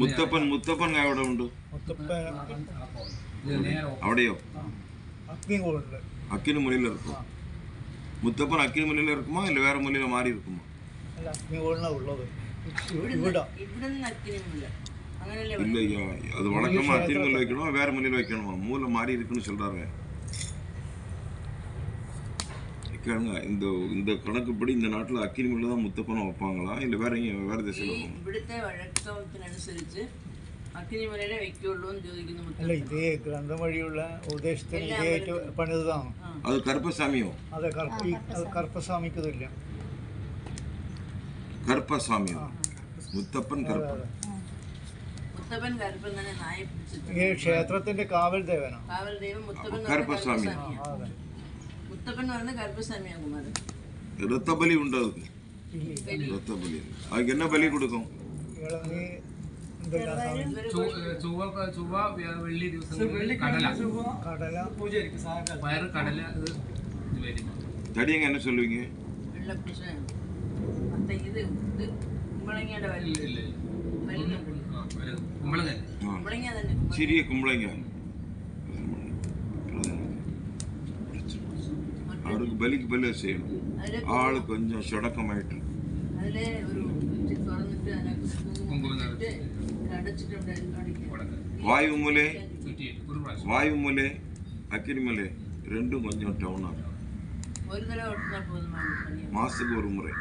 മുത്തപ്പൻ മുത്തപ്പൻ എവിടെ ഉണ്ട്? അവിടെയോ? അക്കിന് മുന്നിൽ ഇറക്കും. മുത്തപ്പൻ അക്കിന് മുന്നിൽ ഇറക്കുമോ അല്ല വേറെ മുന്നിൽ മാറി ഇരിക്കുമോ? இல்லையா, அது வழக்கமா அக்கினி முന്നിல் வைக்கணும் வேற முன்னில் வைக்கணுமா? மூளை மாறி இருக்குன்னு சொல்றாரு. இந்த இந்த கணக்குப்படி இந்த நாட்டில் அக்கினி முள்ள தான் முத்தப்பனம் வைப்பாங்களா இல்லை வேற வேற திசையில் வைப்பாங்க? ഇവിടുത്തെ വഴക്കത്തിനനുസരിച്ച് അക്കിനി മുലയിലെ വെക്കുള്ളൂന്ന് ചോദിക്കുന്നു. അല്ല, ഇതേ ഗ്രന്ഥം വഴിയുള്ള ഉപദേശത്തിന് ഇതേറ്റ് പണിതാണ്. അത് കറുപ്പസ്വാമിയോ? അതെ, കറുപ്പസ്വാമിക്കതില്ല. കറുപ്പസ്വാമിയോ? മുത്തപ്പൻ കറുപ്പൻ. മുത്തപ്പൻ കറുപ്പൻ തന്നെ നായ പിടിച്ചിട്ട് ക്ഷേത്രത്തിന്റെ കാവൽ ദേവനോ? കാവൽ ദൈവം മുത്തപ്പൻ കറുപ്പസ്വാമി. മുത്തപ്പൻ പറഞ്ഞ കറുപ്പസ്വാമിയാകുമാർ. രത്തബലി ഉണ്ടോ? രത്തബലി அதுக்கு என்ன பலி கொடுக்கும்? വെള്ളി ദിവസം കടല പൂജ പയറ് കടല തടിയങ്ങ என்ன சொல்லுவீங்க? ചെറിയ കുമ്പളങ്ങ அவருக்கு பலிக்கு பலி செய்யணும். ஆளு கொஞ்சம் சுடக்கமாயிட்டு வாயுமலை வாயுமலை அக்கினிமலை ரெண்டும் கொஞ்சம் டவுன் ஆகும். மாசத்துக்கு ஒரு முறை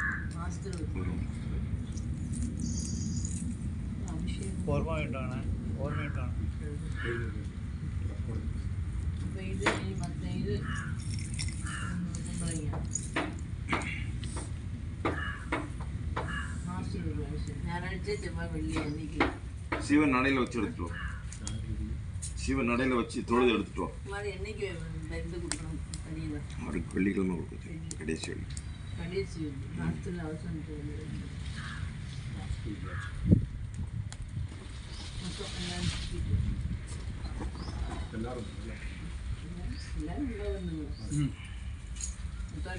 சிவன் நடையில வச்சு எடுத்துட்டோம். சிவன் நடையில வச்சு தொழுது எடுத்துட்டோம். அவருக்கு வெள்ளிக்கிழமை கொடுக்கும். கடைசி வெள்ளி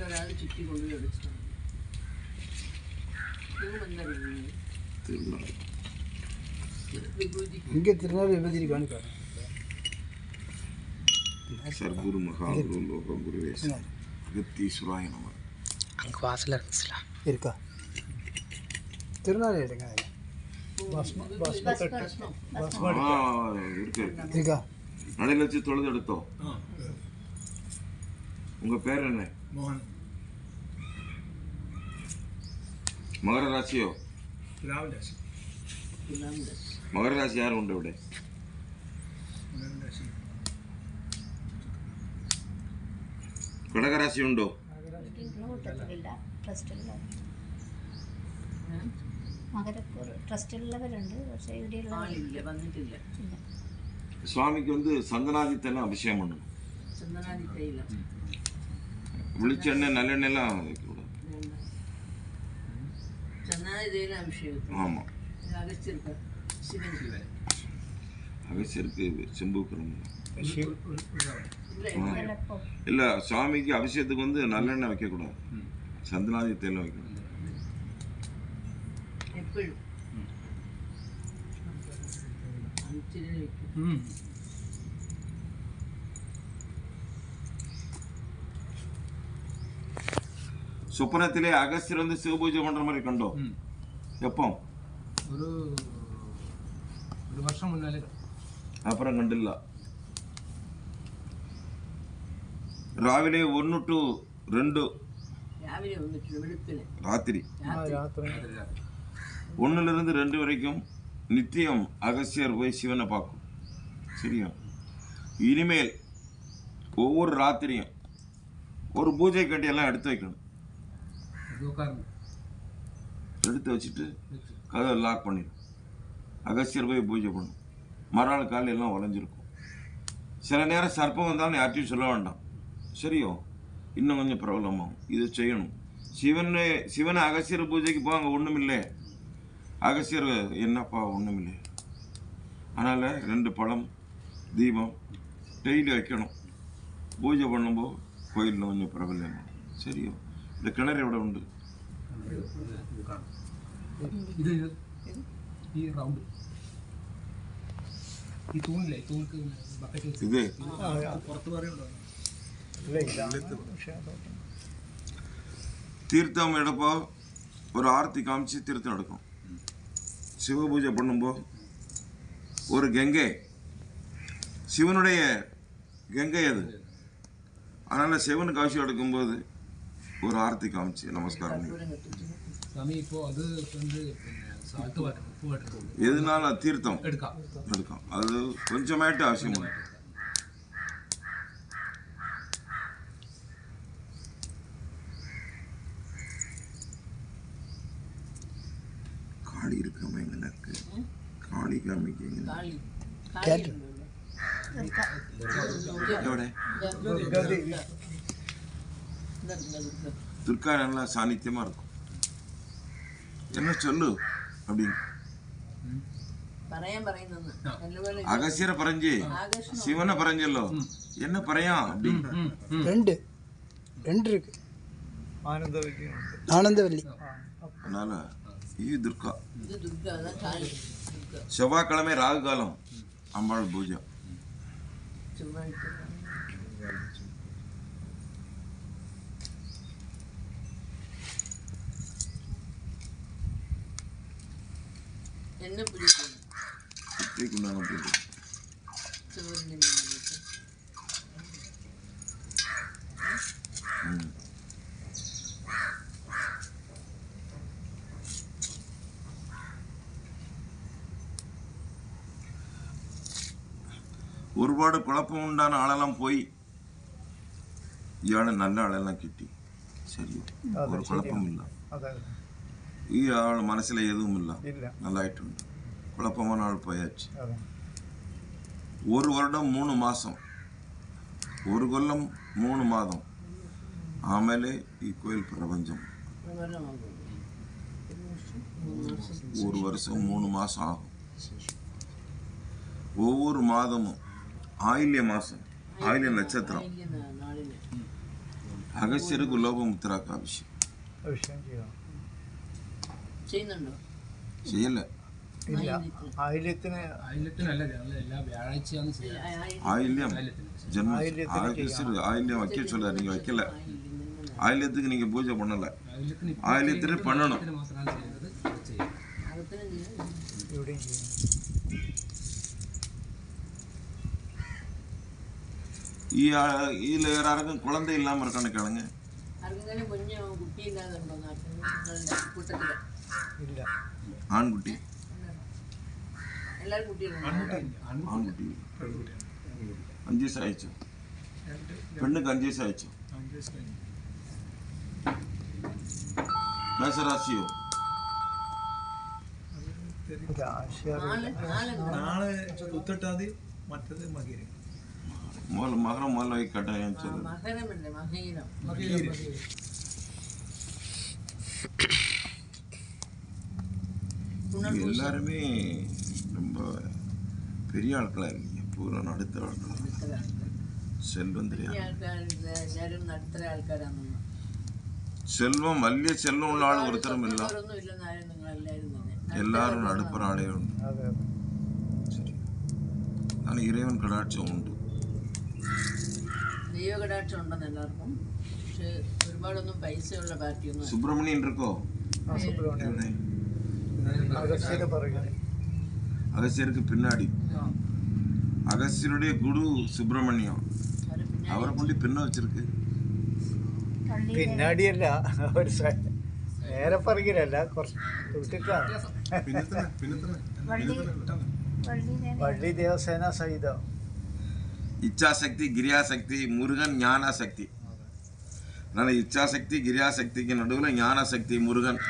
ഒരാൾ ചുറ്റി കൊണ്ടുപോയി അടിച്ചിട്ടുണ്ട്. இங்கே திருநாள் விபதி காணிக்காரு. சர்க்குரு மகாகுரு லோக குருவேச அகத்தீஸ்வராய நம. அங்கே வாசல இருக்கா திருநாள் எடுங்க. இருக்கா நடையில் வச்சு தொழுது எடுத்தோம். உங்க பேர் என்ன? மோகன். மகர ராசிയോ? മകര രാശി ആരുണ്ട് ഇവിടെ? കടകരാശി ഉണ്ടോ? സ്വാമിക്ക് സന്തനാദിത്തെല്ലാം അഭിഷേകം பண்ணணும். വെളിച്ചെണ്ണ நல்லெண்ணெல்லாம் வைக்கக்கூடாது. ஆமாம், அகசியருக்கு செம்புக்கிறோம் இல்லை. சுவாமிக்கு அபிஷேகத்துக்கு நல்லெண்ணெய் வைக்கக்கூடாது, சந்தனாதி தேயிலை வைக்கணும். സ്വപ്നത്തിലെ അഗസ്ത്യർ ശിവപൂജ പண்ற மாதிரி കണ്ടോ? എപ്പം? ഒരു വർഷം മുന്നേ. അപ്പുറം കണ്ടില്ല. രാവിലെ 1 to 2 ராத்திரி 1லிருந்து 2 வரைக்கும் நித்தியம் அகஸ்தியர் போய் சிவனை பார்க்கும். சரியா? இனிமேல் ஒவ்வொரு ராத்திரியும் ஒரு பூஜை கட்டியெல்லாம் எடுத்து வைக்கணும். எடுத்து வச்சுட்டு கதவை லாக் பண்ணிடும். அகஸ்தியர் போய் பூஜை பண்ணும். மறுநாள் காலையில் எல்லாம் உழைஞ்சிருக்கும். சில நேரம் சர்ப்பம் வந்தாலும் யார்ட்டையும் சொல்ல வேண்டாம். சரியோ? இன்னும் கொஞ்சம் பிரபலமாகும். இதை செய்யணும். சிவனை அகஸ்தியர் பூஜைக்கு போவாங்க, ஒன்றுமில்லை. அகஸ்தியர் என்னப்பா ஒன்றுமில்லை. அதனால் 2 பழம் தீபம் டெய்லி வைக்கணும். பூஜை பண்ணும்போது கோயிலில் கொஞ்சம் பிரபலமாகும். சரியோ? இந்த கிணறு எവിടെ உண்டு? ഈ റൗണ്ട് ഈ തൂണില്ലേ തൂണിക്ക് ബക്കറ്റ് വെച്ച് ഇത് പുറത്ത് പറയുന്നുണ്ടോ தீர்த்தம் எடுப்போ ஒரு ஆர்த்தி காமிச்சு தீர்த்தம் எடுக்கும். சிவபூஜை பண்ணும்போது ஒரு கங்கை சிவனுடைய கங்கை அது. அதனால் சிவனுக்கு அபிஷேகம் எடுக்கும்போது ஒரு ஆர்த்தி காமிச்சு நமஸ்காரம் സ്വാമി ഇപ്പോൾ അത് வந்து சால்ட் வாட்டர் உப்பு வாட்டர் எதனால தீர்த்தம் எடுക്കാം அது கொஞ்சமாயிட்டு அவசியம் உண்டு. காளி இருக்காம எங்க இருக்கு காளி காமிக்க துர்கா நல்லா சாநித்தியமா இருக்கும். என்ன சொல்லு அப்படின்னு அகசியரை பறஞ்சு சிவனை பறஞ்சல்லோ என்ன பறையான் அப்படின்னு ரெண்டு இருக்கு ஆனந்தவல்லி. அதனால இது துர்கா. செவ்வாய்க்கிழமை ராகு காலம் அம்பாள் பூஜை. என்ன பிடிக்கும் உண்டான பூஜை ഒരുപാട് കുഴപ്പമുണ്ടാன ആളെല്ലാം പോയി. ഇയാള് നല്ല ആളെല്ലാം കിട്ടി. ശരി, ഒരു കുഴപ്പമില്ല. ഈ ആൾ മനസ്സിൽ ഏതുമില്ല, നല്ലതായിട്ടുണ്ട്. കുഴപ്പமான ആൾ പോയാச்சு. ഒരു வருடம் 3 മാസം, ഒരു കൊല്ലം 3 മാസം ಆಮೇಲೆ ಈ கோயில் பிரபஞ்சம். ஒரு வருஷம் 3 மாசம் ஆகும். ஒவ்வொரு மாதமும் ஆயில்ய மாசம், ஆயில்ய நட்சத்திரம் அகஸ்யருக்கு லோகமுத்ராக்கு அபிஷேகம் ചെയ്യല്ല. ஆயில்யம் ஜென்ம ஆயில்யம் வைக்க சொல்ல, நீங்க வைக்கல. ஆயில்யத்துக்கு நீங்க பூஜை பண்ணல, ஆயில்யத்திலே பண்ணணும். இதுல யாருக்கும் குழந்தை இல்லாம இருக்கான்னு கேளுங்க. ஆண்குட்டி ஆண்குட்டி 5 வயசு ஆயிடுச்சு, பெண்ணுக்கு 5 வயசு ஆயிடுச்சு. மேசராசியோ மகரம் முதல்ல வை கட்டாயம் சொல்லு. எல்லாருமே ரொம்ப பெரிய ஆட்களா இருக்கீங்க, பூரா நடுத்தர ஆட்களா. செல்வம் தெரியாது, செல்வம் வல்லிய செல்வம் உள்ள ஆள் ஒருத்தரும் இல்ல, எல்லாரும் நடுப்புற ஆளே உண்டு. சரி, ஆனால் இறைவன் கடாட்சம் உண்டு, ദൈവ കടാക്ഷം ഉണ്ടെന്ന് എല്ലാവർക്കും. പക്ഷെ ഒരുപാടൊന്നും പൈസയുള്ള പാർട്ടിയൊന്നും. സുബ്രഹ്മണ്യൻ இருக்கோ? அகஸ்தியருக்கு பின்னாடி அகஸ்தியருடைய குரு சுப்பிரமணியம், அவரை கொண்டு பின்ன வச்சிருக்கு. പിന്നാടിയല്ല, ഒരു നേരെ പറകിലല്ല, കുറച്ച് വള്ളി ദേവസേന സഹിതം. இச்சாசக்தி, கிரியாசக்தி, முருகன் ஞானசக்தி. அதனால் இச்சாசக்தி கிரியாசக்திக்கு நடுவில் ஞானசக்தி முருகன்.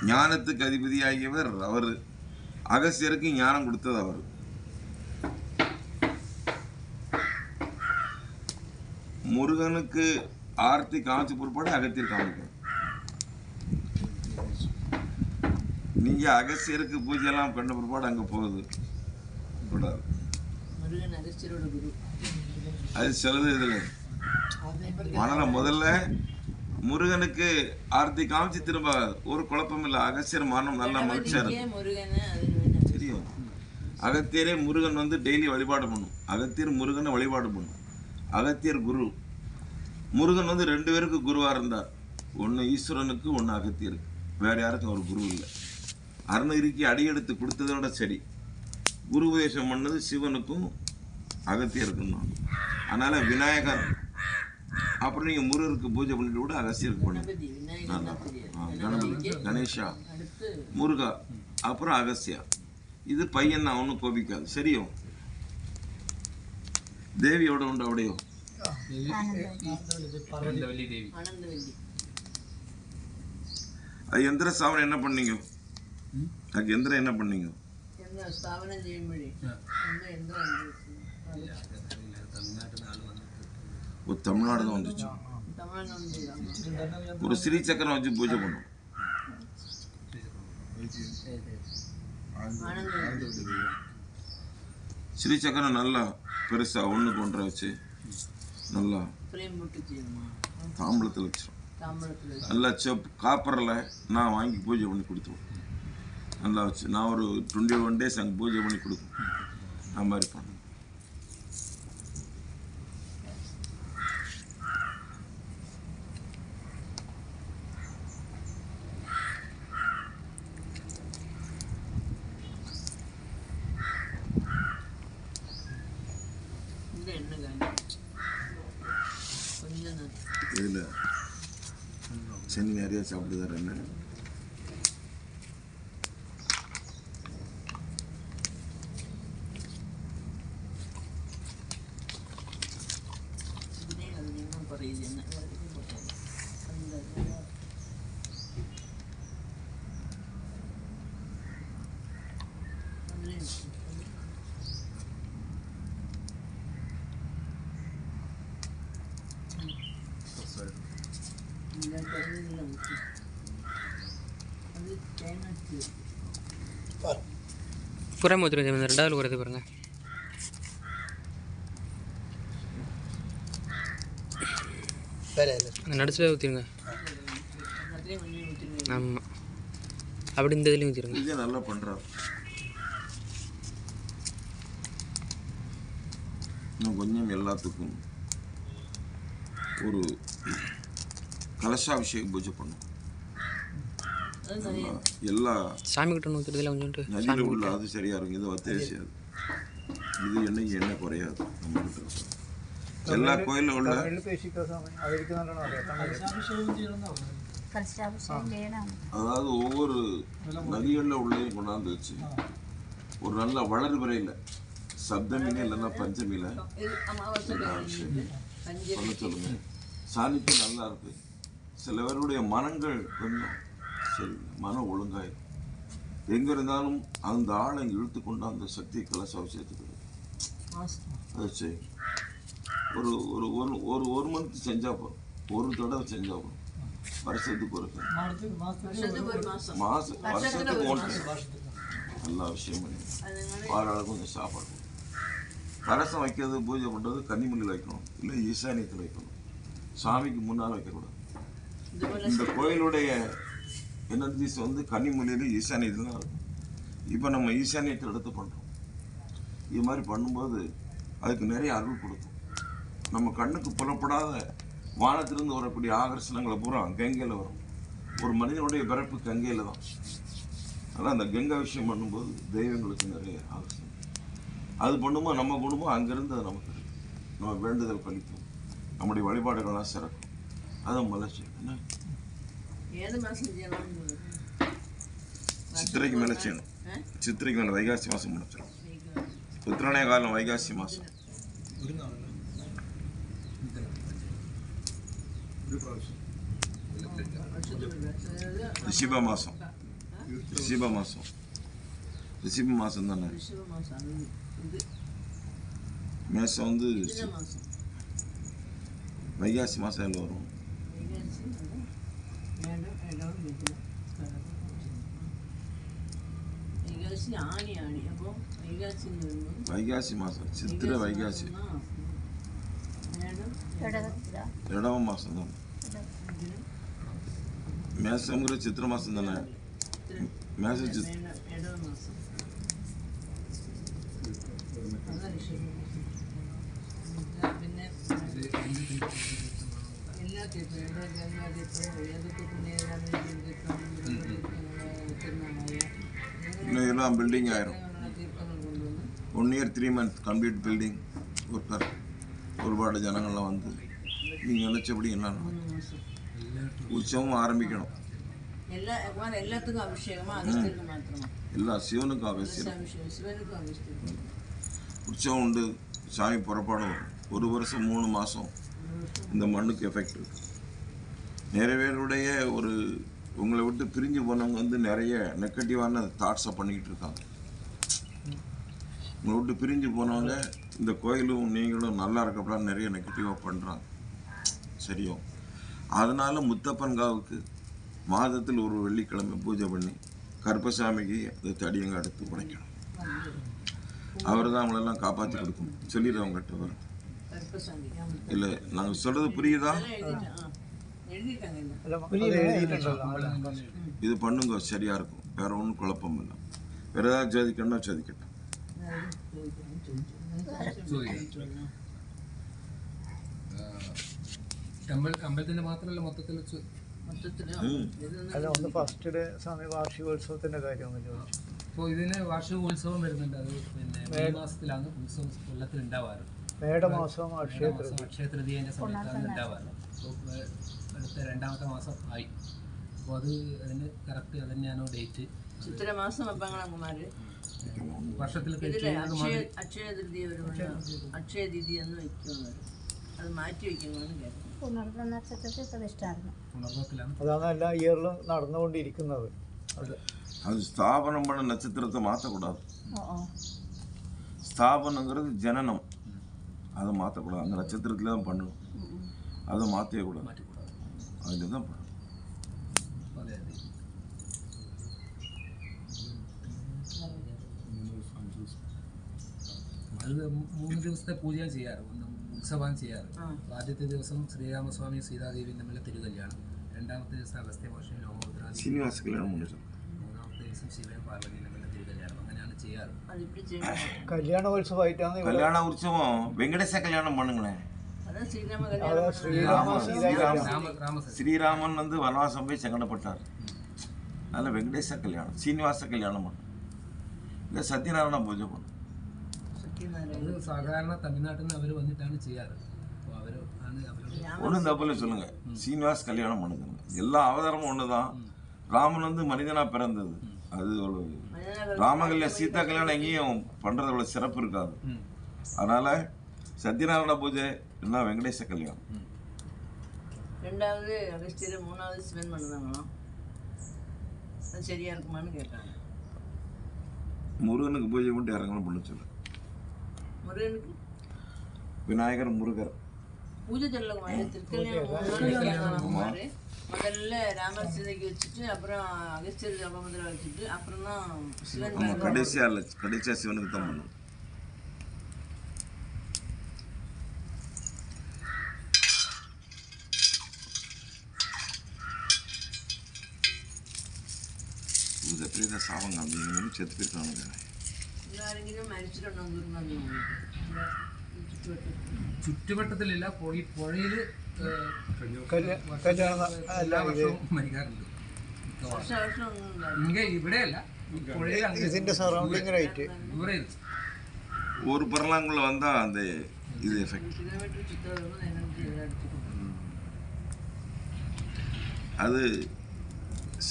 ஞானத்துக்கு அதிபதியாகியவர் அவர். அகஸ்தியருக்கு ஞானம் கொடுத்தது அவர். முருகனுக்கு ஆர்த்தி காமிச்சு பிற்பாடு அகத்தியர் காமிக்கணும். நீங்க அகஸ்தியருக்கு பூஜையெல்லாம் பண்ண பிற்பாடு அங்கே போகுது கூடாது. அது சிலது இதில். ஆனால் முதல்ல முருகனுக்கு ஆர்த்தி காமிச்சு திரும்ப ஒரு குழப்பம் இல்லை. அகஸ்தியர் மனம் நல்லா மகிழ்ச்சியா இருக்கு. முருகனை அது தெரியும். அகத்தியரே முருகன் வந்து டெய்லி வழிபாடு பண்ணும். அகத்தியர் முருகனை வழிபாடு பண்ணும். அகத்தியர் குரு. முருகன் வந்து 2 பேருக்கு குருவாக இருந்தார். ஒன்று ஈஸ்வரனுக்கு, ஒன்று அகத்தியருக்கு. வேற யாருக்கும் அவர் குரு இல்லை. அருணகிரிக்கு அடியெடுத்து கொடுத்ததோட சரி. குரு உபதேசம் பண்ணது சிவனுக்கும் அகத்தியருக்கும் தான். அதனால விநாயகர், அப்புறம் நீங்கள் முருகருக்கு பூஜை பண்ணிட்டு கூட அகஸ்தியருக்கு பண்ணுங்க. கணபதி, கணேஷா, முருகா, அப்புறம் அகஸ்தியா. இது பையன் தான், ஒன்றும் கோபிக்காது. சரியோ? தேவியோட உண்டு அப்படியோ? ஆனந்தவல்லி தேவி. அது எந்திர ஸ்தாபனம் என்ன பண்ணீங்க? அதுக்கு எந்திரம் என்ன பண்ணீங்க? ஸ்தாபனம் ചെയ്യുമ്പോഴേ ஒரு தமிழ்நாடு தான் வந்துச்சு. ஒரு ஸ்ரீ சக்கரம் வச்சு பூஜை பண்ணும். ஸ்ரீ சக்கரம் நல்லா பெருசா 1க்கு 1.5 வச்சு நல்லா தாம்பளத்தில் வச்சிடும். நல்லா காப்பரில் நான் வாங்கி பூஜை பண்ணி கொடுத்துருவேன். நல்லா வச்சு நான் ஒரு 21 days அங்கே பூஜை பண்ணி கொடுப்பேன். அது மாதிரி பண்ணேன். இதில் சனி நிறையா சாப்பிடுதார். என்ன புறம் ஊற்றுறது 2வது வருது பாருங்க. அந்த நடுச்சில் ஊற்றிருங்க. ஆமாம், அப்படி இந்த இதுலேயும் ஊற்றிருங்க. இதே நல்லா பண்ணுறாரு. இன்னும் கொஞ்சம் எல்லாத்துக்கும் ஒரு கலசாபிஷேக பூஜை பண்ணும். எல்லா சாமி கிட்ட ஊற்றுறதுல கொஞ்சம் நதியில் உள்ள அது சரியா இருக்கும். இது வத்தேசியாது. இது என்னைக்கு என்ன குறையாது. நம்ம கிட்ட எல்லா கோயிலும் உள்ள அதாவது ஒவ்வொரு நதிகளில் உள்ளதையும் கொண்டாந்து வச்சு ஒரு நல்ல வளர்பிறையில் சப்தமில இல்லைன்னா பஞ்சமியில் சொல்ல சொல்லுங்க. சாணிக்கு நல்லா இருக்கு. சில பேருடைய மனங்கள் கொஞ்சம் சரி, மனம் ஒழுங்காயிருக்கும். எங்கே இருந்தாலும் அந்த ஆளை இழுத்து கொண்டு அந்த சக்தி கலசாபிஷேகத்துக்கு அதை செய்யும். ஒரு ஒரு ஒரு ஒரு மந்த் செஞ்சால் போதும். ஒரு தடவை செஞ்சால் போதும். வருஷத்துக்கு ஒரு வருஷத்துக்கு 1 நல்லா விஷயம் பண்ணி பாராள கொஞ்சம் சாப்பாடு. கலசம் வைக்கிறது, பூஜை பண்ணுறது கன்னிமொழியில் வைக்கணும், இல்லை ஈசானியத்தில் வைக்கணும். சாமிக்கு முன்னால் வைக்கக்கூடாது. இந்த கோயிலுடைய எனர்ஜிஸ் வந்து கன்னிமொழியில் ஈசானியத்தில் தான் இருக்கும். இப்போ நம்ம ஈசானியத்தில் எடுத்து பண்ணுறோம். இது மாதிரி பண்ணும்போது அதுக்கு நிறைய அருள் கொடுக்கும். நம்ம கண்ணுக்கு புலப்படாத வானத்திலிருந்து வரக்கூடிய ஆகர்ஷணங்களை பூரா கங்கையில் வரும். ஒரு மனிதனுடைய பிறப்பு கங்கையில் தான். அதனால் அந்த கங்கை விஷயம் பண்ணும்போது தெய்வங்களுக்கு நிறைய ஆகர்ஷணம். அது பண்ணும்போது நம்ம குடும்பம் அங்கேருந்து அது நமக்கு நம்ம வேண்டுதல் கழிக்கும். நம்முடைய வழிபாடுகள்லாம் சிறக்கும். அதுவும் மலர்ச்சி. என்ன சித்திரைக்கு மேலே செய்யணும். சித்திரைக்கு மேலே வைகாசி மாதம் முடிச்சிடும். உத்திராயண காலம் வைகாசி மாதம். ரிஷிப மாதம். ரிஷிப மாதம். ரிஷிப மாதம் தானே. மேசம் வந்து வைகாசி மாதம் எல்லாம் வரும். வைகாசி மாதம் சித்திரை வைகாசி இடவ மாதம் தான். மேசங்கிற சித்திரை மாதம் தானே? மேசம் ഇടവ മാസം അതാണ് പിന്നെ എല്ലാ തീർത്ഥം എല്ലാ ഗംഗാതീർത്ഥം ഏതൊക്കെ எல்லாம் பில்டிங் ஆயிரும். തീർത്ഥങ്ങൾ കൊണ്ടുവന്ന് 1 year 3 months கம்ப்ளீட் பில்டிங் ஒருத்தர் ഒരുപാട് ஜனங்கள்லாம் வந்து நீங்கள் நினச்சபடி என்ன 3 മാസം உற்சவம் ஆரம்பிக்கணும். எல்லாத்துக்கும் அபிஷேகமா அகஸ்தியருக்கு மாத்திரமா? எல்லா சிவனுக்கும் அவசியம். அபிஷேகம் சிவனுக்கும் அபிஷேகம். உற்சவம் உண்டு, சாமி புறப்பாடு வரும். 1 வருஷம் 3 மாதம் இந்த மண்ணுக்கு எஃபெக்ட் இருக்கு. நிறைய பேருடைய ஒரு உங்களை விட்டு பிரிஞ்சு போனவங்க வந்து நிறைய நெகட்டிவான தாட்ஸை பண்ணிக்கிட்டு இருக்காங்க. உங்களை விட்டு பிரிஞ்சு போனவங்க இந்த கோயிலும் நீங்களும் நல்லா இருக்கப்படாது நிறைய நெகட்டிவாக பண்ணுறாங்க. சரியோ? அதனால் முத்தப்பன்காவுக்கு மாதத்தில் ஒரு வெள்ளிக்கிழமை பூஜை பண்ணி கருப்பசாமிக்கு அந்த தடியங்க எடுத்து உடைக்கணும். அவர் தான் அவங்களெல்லாம் காப்பாற்றி கொடுக்கணும். சொல்லிடுறவங்ககிட்ட வரும் இல்லை, நாங்கள் சொல்கிறது புரியுதா? இது பண்ணுங்க, சரியாக இருக்கும். வேறு ஒன்றும் குழப்பம் இல்லை. வேறு ஏதாவது சோதிக்கணும்னா சோதிக்கட்டும். അമ്പലത്തിന്റെ മാത്രമല്ല മൊത്തത്തിൽ അല്ല ഒന്ന് ഫസ്റ്റ് ഡേ സമയ വാർഷികോത്സവത്തിന്റെ കാര്യം ചോദിച്ചു. ഇപ്പോൾ ഇതിന് വാർഷികോത്സവം വരുന്നുണ്ട്. അത് പിന്നെ മെയ് മാസത്തിലാണ് ഉത്സവം കൊല്ലത്തിൽ ഉണ്ടാവാറ്. മേടമാസം അക്ഷയ തൃതീയന്റെ സമയത്താണ് ഉണ്ടാവാറ്. അപ്പോൾ അടുത്ത 2ാമത്തെ മാസം ആയി. അപ്പോൾ അത് അതിന് കറക്റ്റ് അത് തന്നെയാണോ ഡേറ്റ്? ചിത്ര മാസം അപ്പങ്ങളങ്ങന്മാര് വർഷത്തിൽ അക്ഷയ തൃതീയ വരുമ്പോൾ അക്ഷയ തിഥി എന്ന് വയ്ക്കുന്നത് അത് മാറ്റി വയ്ക്കുന്നതാണ് കേട്ടത്. അതാണ് എല്ലാ ഇയറിലും നടന്നുകൊണ്ടിരിക്കുന്നത്. அது ஸ்தாபனம் பண்ண நட்சத்திரத்தை மாற்றக்கூடாது. ஸ்தாபனங்கிறது ஜனனம், அதை மாற்றக்கூடாது. அந்த நட்சத்திரத்தில் தான் பண்ணணும். அதை மாற்றவே கூடாது. அதில் தான் பண்ணணும். അത് 3 ദിവസത്തെ പൂജയാണ് ചെയ്യാറ്. ഉത്സവമാണ് ചെയ്യാറ്. ആദ്യത്തെ ദിവസം ശ്രീരാമസ്വാമി സീതാദേവി തമ്മിലെ തിരുകല്യാണം, 2ാമത്തെ ദിവസം അഗസ്ത്യ മഹർഷി ലോകോത്തരാദി, சீனிவாச கல்யாணம் முடிச்சு 3ാമത്തെ ദിവസം ശിവനും പാർവതി തമ്മിലെ തിരുകല്യാണം. അങ്ങനെയാണ് ചെയ്യാറ്. കല്യാണോത്സവമായിട്ടാണ് கல்யாண உற்சவம். வெங்கடேச கல்யாணம் பண்ணுங்களேன். அதான் ஸ்ரீராம ஸ்ரீராமன் வந்து வனவாசம் போய் சங்கடப்பட்டார். அதனால் வெங்கடேச கல்யாணம், சீனிவாச கல்யாணம் பண்ணும். இல்லை சத்யநாராயண பூஜை பண்ணும். അത് സാധാരണ തമിഴ്നാട്ടിൽ നിന്ന് അവർ വന്നിട്ടാണ് ചെയ്യാറ്. അപ്പോൾ അവർ ആണ് അവരുടെ ஒன்றும் தப்பில்லை சொல்லுங்க. சீனிவாஸ் கல்யாணம் பண்ணுங்க. எல்லா அவதாரமும் ஒன்று தான். ராமன் வந்து மனிதனாக பிறந்தது. அது ஒரு ராமகல்யாணம் சீதா கல்யாணம் எங்கேயும் பண்ணுறது அவ்வளோ சிறப்பு இருக்காது. அதனால் சத்யநாராயண பூஜை என்ன வெங்கடேச கல்யாணம். 2வது அகஸ்தியர் 3வது சிவன் பண்ணுறாங்களாம். அது சரியா இருக்குமான்னு கேட்டாங்க. முருகனுக்கு பூஜை மட்டும் இறங்கணும் பண்ண சொல்லு. முருகனுக்கு விநாயகர் முருகர் பூஜை சொல்லலாம். திருக்கல்யாணம் முதல்ல ராமர் சிலைக்கு வச்சுட்டு அப்புறம் அகஸ்தியர் ஜபமுதிரை வச்சுட்டு அப்புறம் தான் சிவன். ஆமாம், கடைசியாக இல்லை, கடைசியாக சிவனுக்கு தான் பண்ணும். இது எப்படி தான் சாவங்க அப்படின்னு செத்து போயிருக்கானுங்க. ആരെങ്കിലും മരിച്ചിട്ടുണ്ടോ? ചുറ്റുവട്ടത്തിലില്ല, പുഴയിൽ എല്ലാ വർഷവും മരിക്കാറുണ്ട്. വർഷം ഒന്നും ഇങ്ങനെ ഇവിടെയല്ല, പുഴയിൽ ഇതിന്റെ സറൗണ്ടിങ്ങിലായിട്ട് ദൂരെ ഇருக்கு. ஒரு பரலாங்குள்ள வந்தால் அந்த இது எஃபெக்ட். കിലോമീറ്റർ ചുറ്റളവ് എടുத்துக்கணும். அது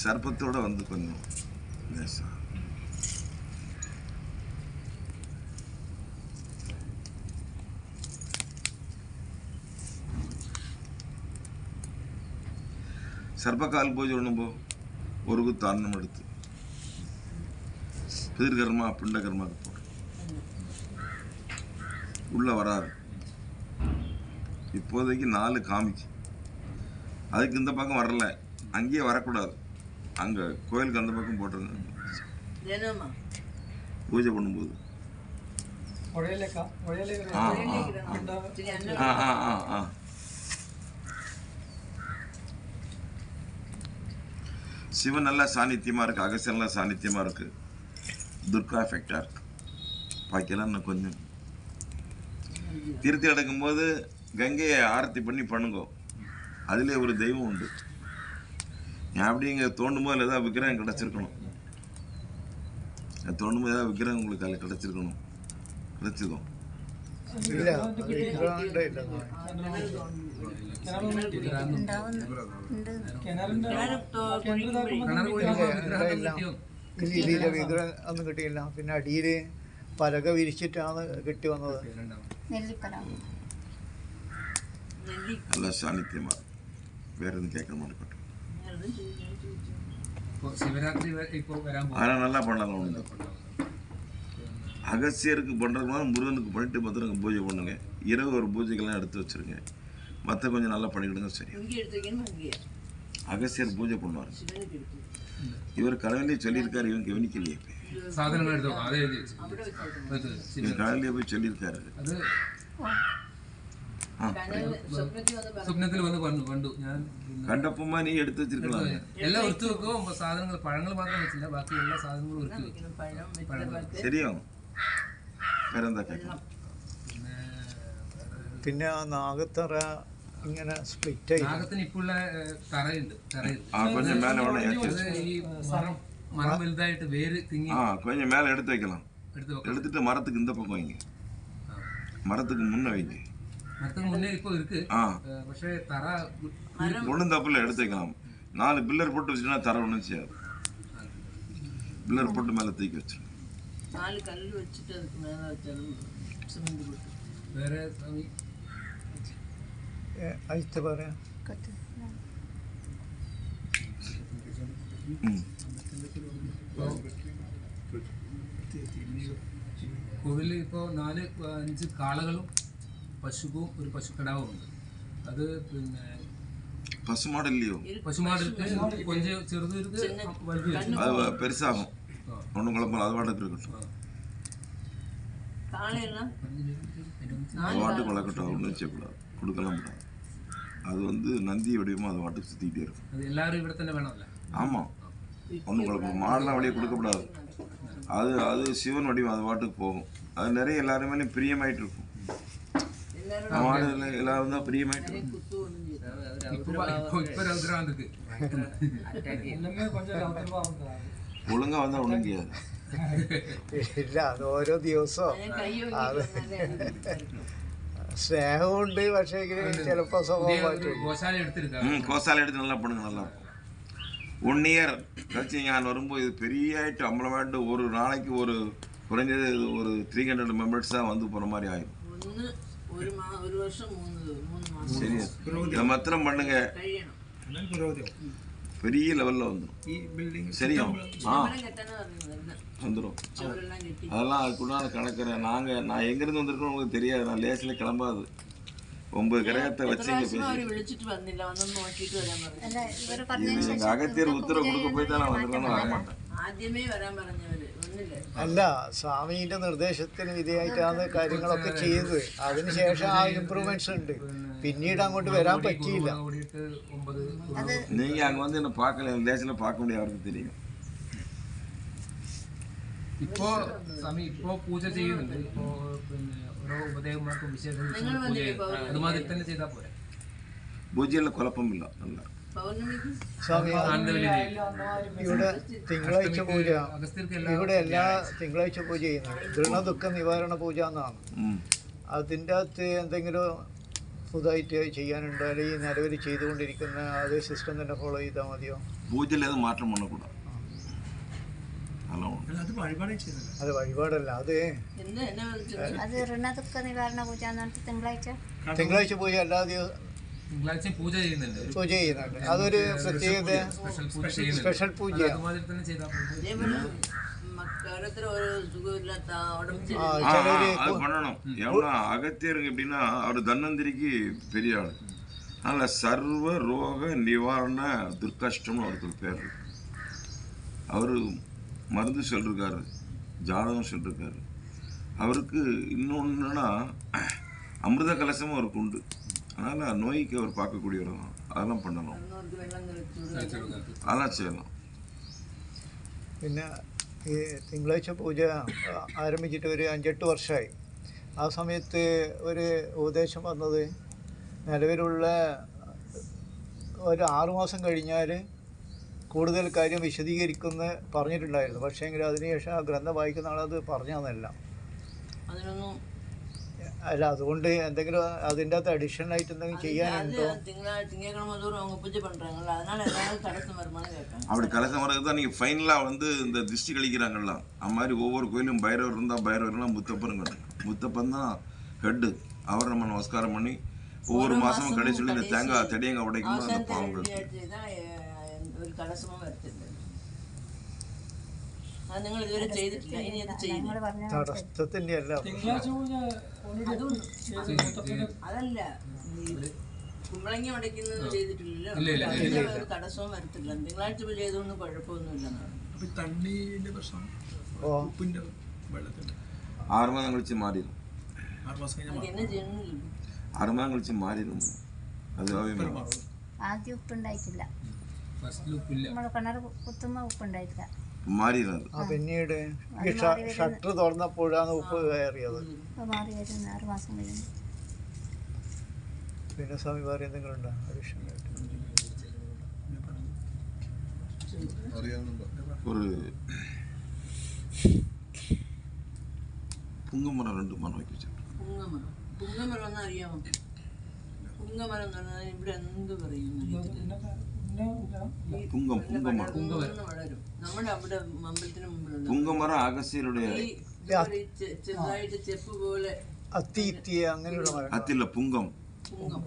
சர்ப்பத்தோட வந்து கொஞ்சம் லேசா. சர்ப்பக்கால் பூஜை பண்ணும்போது ஒரு குத்து அன்னம் எடுத்து பிதிர்கர்மா பிண்டகர்மாக்கு போடும். உள்ளே வராது. இப்போதைக்கு 4 காமிக்கு. அதுக்கு இந்த பக்கம் வரல, அங்கேயே வரக்கூடாது. அங்கே கோயிலுக்கு அந்த பக்கம் போட்டுருங்க பூஜை பண்ணும்போது. சிவன் நல்லா சாநித்தியமாக இருக்குது, அகசியம் நல்லா சாநித்தியமாக இருக்குது, துர்கா எஃபெக்டாக இருக்குது. பாக்கியெல்லாம் இன்னும் கொஞ்சம் திருத்தி எடுக்கும்போது கங்கையை ஆரத்தி பண்ணி பண்ணுங்கோ. அதிலே ஒரு தெய்வம் உண்டு. ஏன் அப்படி இங்கே தோண்டும் போது ஏதாவது விக்கிரகம் கிடச்சிருக்கணும். தோண்டும் போது ஏதாவது விக்கிரகம் உங்களுக்கு அதில் கிடச்சிருக்கணும். கிடச்சிருக்கோம். ഇല്ല വിഗ്രഹം ഉണ്ട് ഇല്ല ഇല്ല വിഗ്രഹം ഒന്നും കിട്ടിയില്ല. പിന്നെ അടിയിൽ പലക വിരിച്ചിട്ടാണ് കിട്ടി വന്നത്. நல்லா சாநித்தியமாக வேறு எதுவும் கேட்க மாட்டேன். சிவராத்திரி இப்போ வரான் ஆனால் நல்லா பண்ணலாம் உண்டு. அகசியருக்கு பண்ணுறதுனால முருகனுக்கு பண்ணிட்டு பத்திரங்க பூஜை பண்ணுங்க. இரவு ஒரு பூஜைக்கெல்லாம் எடுத்து வச்சுருங்க. மற்ற கொஞ்சம் நல்லா பண்ணிக்கிடுங்க. சரி, அகசியர் பூஜை பண்ணுவார். இவர் கடவுளே சொல்லியிருக்காரு, இவன் கவனிக்கலையே. സാധനങ്ങൾ എടുത്തോ അതേ இவர் கடவுளே போய் சொல்லியிருக்காரு. സ്വപ്നത്തിൽ വന്ന് കണ്ടു. ഞാൻ കണ്ടപ്പോ നീ എടുത്ത് വെച്ചിരിക്കണം. എല്ലാം ഒരുക്കി വെക്കും. സാധനങ്ങൾ പഴങ്ങൾ മാത്രം വെച്ചില്ല, ബാക്കി എല്ലാ സാധനങ്ങളും ഒരുക്കി വെക്കും. ശരിയോ? വേറെന്താ കേൾക്കണം? പിന്നെ ആ നാഗത്തറ ഇങ്ങനെ സ്പ്ലിറ്റ് ആയി. നാഗത്തിന് ഇപ്പോഴുള്ള തറയുണ്ട്. கொஞ்சம் மேலே வேணும். ഈ മരം വലുതായിട്ട് വേര് തിങ്ങി கொஞ்சம் மேலே எடுத்து வைக்கலாம். எடுத்துட்டு மரத்துக்கு இந்த பக்கம் வைங்க. மரத்துக்கு முன்னே வைங்க. மரத்துக்கு முன்னே இப்போ இருக்கு. പക്ഷേ തറ ஒன்றும் தப்பில்லை, எடுத்து வைக்கலாம். 4 பில்லர் போட்டு வச்சுன்னா தர ஒன்றும் செய்யாது. பில்லர் போட்டு மேலே தூக்கி வச்சிருங்க. 4 கல் வச்சுட்டு அதுக்கு மேலே வச்சாலும் சிமெண்ட் போட்டு വേറെ സ്വാമി അയച്ച് പറയാം. കോവിലിൽ ഇപ്പോൾ 4-5 കാളകളും പശുവും ഒരു പശുക്കടാവും ഉണ്ട്. അത് പിന്നെ பசுமாடு പശുമാട് കൊഞ്ച് ചെറുത് വലുത് அது பெருசாகும். ஒன்றும் குழப்பம், அது வாட்டுக்கு இருக்கட்டும். காளையெல்லாம் அது வாட்டுக்கு வளர்க்கட்டும், ஒன்றும் செய்யக்கூடாது, கொடுக்கலாம் கூடாது. அது வந்து நந்தி வடிவமாக அது வாட்டுக்கு சுற்றிக்கிட்டே இருக்கும். அது எல்லாரும் ഇവിടെ തന്നെ வேணும்ல. ஆமாம், ஒன்றும் குழப்பம். மாடெல்லாம் வழியை கொடுக்கக்கூடாது. அது அது சிவன் வடிவம், அது வாட்டுக்கு போகும். அது நிறைய எல்லாருமே பிரியமாயிட்டு இருக்கும். மாடு எல்லாரும் தான் பிரியமாயிட்டு இருக்கும். இப்போ ரவுத்ரான் இருக்கு. ஒழுங்காக வந்தால் ஒன்றும் செய்யாது. ഇല്ല, അത് ഓരോ ദിവസവും അത് സ്നേഹമുണ്ട്. പക്ഷേ ചിലപ്പോൾ സ്വഭാവമായിട്ട് கோசாலை எடுத்திருக்காங்க. கோசாலை எடுத்து நல்லா பண்ணுங்க, நல்லா இருக்கும். 1 இயர் கழிச்சு ഞാൻ வரும்போது இது பெரியாயிட்டு அம்பலமாயிட்டு ஒரு நாளைக்கு ஒரு குறைஞ்சது ஒரு 300 மெம்பர்ஸ் தான் வந்து போகிற மாதிரி ஆயிடும். ஒரு வருஷம் 3 மாசம் சரி, இதை மாத்திரம் பண்ணுங்க, பெரிய லெவலில் வந்துடும். சரியா? வந்துடும். அதெல்லாம் அதுக்குள்ளான கணக்கிற நான் எங்கேருந்து வந்திருக்கோம் உங்களுக்கு தெரியாது. நான் லேசில் கிளம்பாது. 9 கிரகத்தை வச்சு எங்கள் அகத்தியர் உத்தரவு கொடுக்க போய் தான் நான் வந்துருக்கேன்னு வரமாட்டேன். അല്ല, സ്വാമീൻ്റെ നിർദ്ദേശത്തിന് വിധേയമായിട്ടാണ് കാര്യങ്ങളൊക്കെ ചെയ്തത്. അതിനുശേഷം ആ ഇമ്പ്രൂവ്മെന്റ്സ് ഉണ്ട്. പിന്നീട് അങ്ങോട്ട് വരാൻ പറ്റിയില്ല. நீங்கள் அங்கே வந்து என்ன பார்க்கல, லேசில் பார்க்க முடியாது, அவருக்கு தெரியும். ഇപ്പോ സ്വാമി ഇപ്പോ പൂജ ചെയ്യുന്നുണ്ട്. ഇപ്പോ പിന്നെ ഓരോ ഉപദേവന്മാർക്കും വിശേഷം അതുമാതിരി തന്നെ ചെയ്താൽ പോരെ. பூஜையில் குழப்பம் இல்லை, நல்லா. സ്വാമി ഇവിടെ തിങ്കളാഴ്ച പൂജ, ഇവിടെ എല്ലാ തിങ്കളാഴ്ച പൂജ ചെയ്യുന്നത് ദൃഢദുഃഖ നിവാരണ പൂജ എന്നാണ്. അതിൻ്റെ അകത്ത് എന്തെങ്കിലും പുതുതായിട്ട് ചെയ്യാനുണ്ടോ, അല്ലെങ്കിൽ നിലവിൽ ചെയ്തുകൊണ്ടിരിക്കുന്ന അതേ സിസ്റ്റം തന്നെ ഫോളോ ചെയ്താൽ മതിയോ? பூஜையில் எதுவும் மாற்றம் பண்ணக்கூடாது. അത് വഴിപാടല്ല, അത് ഋണദുഃഖ നിവാരണ പൂജ തിങ്കളാഴ്ച പൂജ എല്ലാ ദിവസവും തിങ്കളാഴ്ച പൂജ ചെയ്യുന്നുണ്ട്. പൂജ ചെയ്യുന്നുണ്ട്. അതൊരു പ്രത്യേകത, സ്പെഷ്യൽ പൂജയാണ്. അതുമാതിരി തന്നെ ചെയ്താൽ அது பண்ணணும். எவ்வளோ அகத்தியருங்க எப்படின்னா அவர் தன்னந்திரிக்கு பெரிய ஆள். அதனால் சர்வ ரோக நிவாரண துர்காஷ்டம்னு அவருக்கு பேர். அவர் மருந்து சொல்லிருக்காரு, ஜாதகம் சொல்லிருக்காரு. அவருக்கு இன்னொன்றுனா அமிர்த கலசமும் அவருக்கு உண்டு. அதனால் நோய்க்கு அவர் பார்க்கக்கூடியவர் தான். அதெல்லாம் பண்ணணும், அதெல்லாம் செய்யலாம். പിന്നെ ഈ തിങ്കളാഴ്ച പൂജ ആരംഭിച്ചിട്ട് ഒരു 5-8 വർഷമായി. ആ സമയത്ത് ഒരു ഉപദേശം വന്നത് നിലവിലുള്ള ഒരു 6 മാസം കഴിഞ്ഞാൽ കൂടുതൽ കാര്യം വിശദീകരിക്കുമെന്ന് പറഞ്ഞിട്ടുണ്ടായിരുന്നു. പക്ഷേ എങ്കിൽ അതിനുശേഷം ആ ഗ്രന്ഥം വായിക്കുന്ന ആളത് പറഞ്ഞു തന്നല്ല. അതിനൊന്നും അല്ല, അതുകൊണ്ട് എന്തെങ്കിലും അതിൻ്റെ അകത്ത് അഡീഷണൽ ആയിട്ട് എന്തെങ്കിലും ചെയ്യാനുണ്ടോ? திங்கக்கிழமை தூரம் அவங்க பூஜை பண்றாங்கல்ல, அதனால ஏதாவது தடசம் வருமானு கேட்காங்க. அப்படி கலசம் வர்றது தான் நீங்கள் ஃபைனலாக வந்து இந்த திருஷ்டி கழிக்கிறாங்கல்ல, அது மாதிரி ஒவ்வொரு கோயிலும் பைரவர் இருந்தால் பைரவர்லாம் முத்தப்பருங்க. முத்தப்பன் தான் ஹெட்டு. அவர் நம்ம நமஸ்காரம் பண்ணி ஒவ்வொரு மாதமும் கடைசியில் இந்த தேங்காய் தடியங்காய் உடைக்கும் அந்த பாவங்கள் ഒരു കലശമോ വരത്തില്ല. അത് നിങ്ങൾ ഇതുവരെ ചെയ്തിട്ടില്ല, ഇനി അത് ചെയ്യുന്നു. തടസ്സത്തിൻ്റെ അല്ല, അതല്ല കുമ്പളങ്ങ ഉടയ്ക്കുന്നത് ചെയ്തിട്ടില്ലല്ലോ. ഒരു തടസ്സവും വരത്തില്ല. തിങ്കളാഴ്ച പൂജ ചെയ്തൊന്നും കുഴപ്പമൊന്നുമില്ലെന്നാണ്. തണ്ണീരിന്റെ പ്രശ്നം, ഉപ്പിന്റെ വെള്ളത്തിന്റെ 6 മാസം കழிച്ച് മാറിடும். 6 മാസം കഴിഞ്ഞാൽ എന്നെ ചെയ്യണമെന്നില്ല. 6 മാസം കழிച്ച് മാറിடும். അത് ആദ്യം ഉപ്പുണ്ടായിട്ടില്ല. ഫസ്റ്റിൽ ഉപ്പില്ല. നമ്മള് കിണർ കുത്തുമ്പോൾ ഉപ്പുണ്ടായിട്ടില്ല. മാറിയത് പിന്നീട് ഈ ഷട്ടർ തുറന്നപ്പോഴാണ് ഉപ്പ് കയറിയത്. അപ്പോൾ മാറി വരുന്ന 6 മാസം കഴിഞ്ഞു. പിന്നെ സ്വാമി വേറെ എന്തെങ്കിലും ഉണ്ടോ അഡീഷണൽ ആയിട്ട്? ஒரு പുങ്ങമരം 2 മരം വയ്ക്കി വെച്ചിട്ടുണ്ട്. പുങ്ങമരം എന്ന് അറിയാമോ? പുങ്ങമരം എന്ന് പറഞ്ഞാൽ ഇവിടെ എന്ത് പറയും? പുങ്ങമരം വളരും. നമ്മുടെ അവിടെ അമ്പലത്തിന് മുമ്പിലുണ്ട്. പുങ്ങമരം അഗസ്ത്യരുടെ ചെറുതായിട്ട് ചെപ്പ് പോലെ അത്തി അങ്ങനെയുള്ള മരം. അത്തില്ല, പുങ്കം. പുങ്ങം.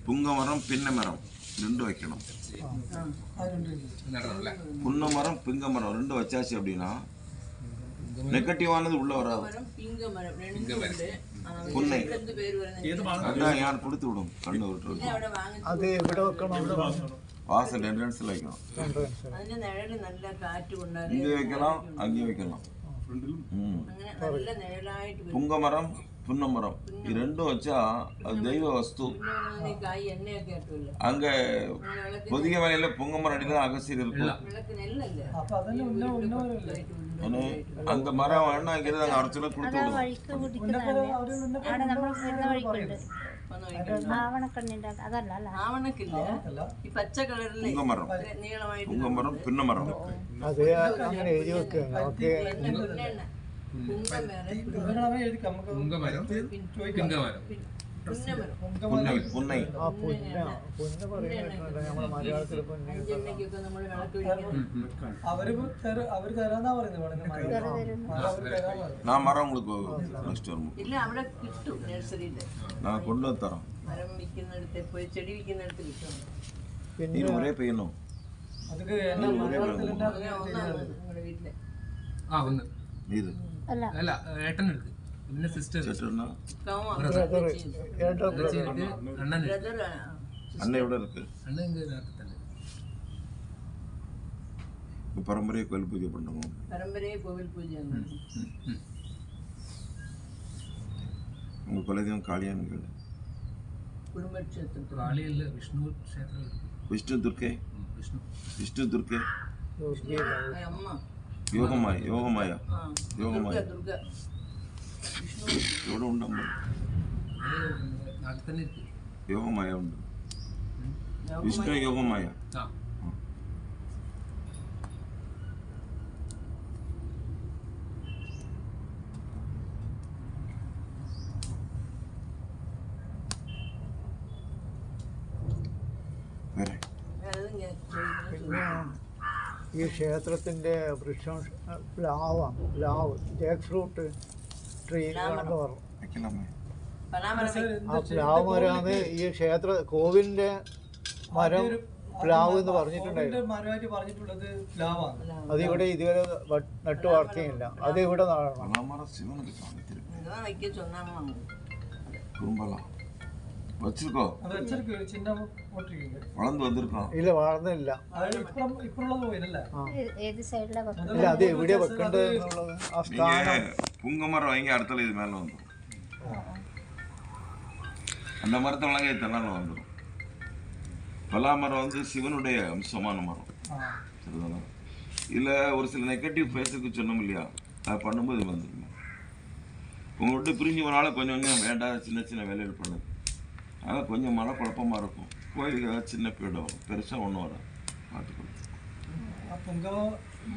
പുങ്ങമരം പിന്നമരം 2 வைக்கணும். புன்னமரம் பிங்கமரம் 2 வச்சாச்சு அப்படின்னா நெகட்டிவானது உள்ள வராது. പിങ്കമരം രണ്ടും ഉണ്ട്. പുന്നൈ എന്ത് പേര് പറയുന്നത്? அதான் யார் கொடுத்து விடும் கண்ணு விட்டுரும். അവിടെ വാങ്ങിച്ചു. അത് എവിടെ വെക്കണം? வாசல் என்ட்ரன்ஸ்ல வைக்கணும். അതിന്റെ നിഴല് നല്ല കാറ്റ് കൊണ്ടാൽ இங்கே வைக்கலாம், அங்கே வைக்கலாம். അങ്ങനെ നല്ല നിഴലായിട്ട് വരും. புங்கமரம் புன்னமரம் இது 2 வச்சா அது தெய்வ வஸ்து. പിന്നെ കായ് എണ്ണയൊക്കെ ആയിട്ടുമല്ലോ. அங்க பொதிக வேலையில புங்கமரம் அடிதான் அகசியர் இருக்கும். വിളക്ക് നെല്ലല്ലേ? அந்த மரம் வேணா இங்கே நாங்கள் அரைச்சலாம் கொடுத்து விடுவோம். വഴിക്ക് കുടിക്കുന്നതാണ്. അവിടെ നമ്മൾ വരുന്ന വഴിക്കുണ്ട്. ആവണക്കണ്ണിൻ്റെ അതല്ല അല്ല. ആവണക്കില്ല, ഈ പച്ച കളറിലെ புங்கமரம் നീളമായിട്ട് புங்கமரம் பின்னமரம். അത് അങ്ങനെ എഴുതി വെക്കുക. നമുക്ക് പുങ്കമരം പിങ്കമരം புன்னை புன்னை ആ പുണ്ണ് പറയുന്നത് നമ്മുടെ മലയാളത്തിൽ പുണ്ണ്. എണ്ണയ്ക്കൊക്കെ നമ്മൾ വിളക്ക് ഒഴിക്കുന്നത്. അവര് തരാന്നാ പറയുന്നത്. நான் மரம் உங்களுக்கு நெக்ஸ்ட் வரும். ഇല്ല, അവിടെ കിട്ടും നഴ്സറിയിൽ. நான் கொண்டு வந்து தரோம். മരം വിൽക്കുന്നിടത്ത് പോയി ചെടി വിൽക്കുന്നിടത്ത് കിട്ടും. പിന്നെ நீர் ஒரே பையனும் അതൊക്കെ ഒന്നാണ് നിങ്ങളുടെ വീട്ടിലെ. ആ ഒന്ന് நீர் അല്ല അല്ല ഏട്ടനെടുക്ക് പിന്നെ സിസ്റ്റർ செட்டுன்னா അണ്ണൻ ബ്രദർ அண்ணன் எവിടെ இருக்கு? അണ്ണൻ ഇങ്ങനെ നേരത്തെ തന്നെ இப்போ பரம்பரையை கோயில் பூஜை பண்ணுவோம். പരമ്പരയെ കോവിൽ പൂജയാണ്. உங்க குலதெய்வம் காளியான்னு கேளு. കുടുംബക്ഷേത്രത്തിൽ കാളിയല്ല വിഷ്ണു ക്ഷേത്രം എടുക്കും. விஷ்ணு துர்க்கை, വിഷ്ണു விஷ்ணு துர்க்கை, അമ്മ யோகமாயா, யோகமாயா, ആ யோகமாயா ദുർഗ വിഷ്ണു எவ்வளோ உண்டு அம்மா? അത് നാട്ടിൽ തന്നെ ഇരിക്കും. யோகமாயா உண்டு. விஷ்ணு யோகமாயா. ആ வேற അത് ഞാൻ പിന്നെ ഈ ക്ഷേത്രത്തിൻ്റെ വൃക്ഷം പ്ലാവ് ജാക്ക് ഫ്രൂട്ട് ട്രീ ആണെന്ന് പറഞ്ഞു. வைக்கலாமே. പനാമരം ആ പ്ലാവ് മരമാണ് ഈ ക്ഷേത്ര കോവിലിൻ്റെ മരം പ്ലാവ് എന്ന് പറഞ്ഞിട്ടുണ്ടായിരുന്നു. മരമായിട്ട് പറഞ്ഞിട്ടുള്ളത് പ്ലാവാണ്. അത് ഇവിടെ ഇതുവരെ നട്ടു വളർത്തിയില്ല. അത് ഇവിടെ നടണം. பலாமரம் சிவனுக்கு காமித்திருக்கு. ഇതാ വയ്ക്ക ചൊന്നാമ குறும்பலாம் வச்சிருக்கோம். അത് വെച്ചിരിക്കും, ഒരു ചിഹ്ന പോട്ടിരിക്കും. வளர்ந்து வந்திருக்கோம். ഇല്ല വളർന്നില്ല. അത് ഇപ്പുറമുള്ളത് പോയില്ലല്ലേ? ഏത് സൈഡിലെ ഇല്ല, അത് എവിടെയാ വെക്കേണ്ടത് എന്നുള്ളത് ആ സ്ഥാനം. நீங்க புங்க மரம் வைங்க, அடுத்த இது மேல வந்துடும். அந்த மரத்தை வளங்க தன்னால வந்துடும். பலா மரம் வந்து சிவனுடைய அம்சமான மரம். ആ சரிதானே? இல்லை ஒரு சில நெகட்டிவ் ஃபேஸுக்கு சொன்னோம் இல்லையா, அது பண்ணும்போது வந்துருங்க. உங்கள்கிட்ட பிரிஞ்சு ஒரு நாள் கொஞ்சம் கொஞ்சம் வேண்டாத சின்ன சின்ன வேலைகள் பண்ணுது. அதனால் கொஞ்சம் மனக்குழப்பமாக இருக்கும். கோயிலுக்கு ஏதாவது சின்ன பீடம் வரும், பெருசாக ஒன்றும் வரும். பார்த்துக்கணும். പുങ്ക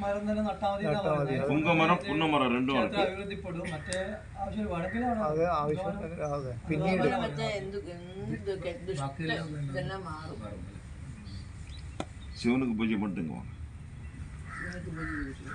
മരം തന്നെ നട്ടാൽ മതി എന്നാ പറയുന്നത്. പുങ്കമരം പുന്നമരം രണ്ടും ക്ഷേത്രം നടക്കും. അഭിവൃദ്ധിപ്പെടും. മറ്റേ ആവശ്യം വടക്കിലാണ് അത് ആവശ്യം അതെ പിന്നീട് അതുപോലെ മറ്റേ എന്ത് ഇതെല്ലാം മാറും. சிவனுக்கு பூஜை பண்ணிட்டுங்க வாங்க. ഇവർക്ക് പൂജ ചെയ്തു.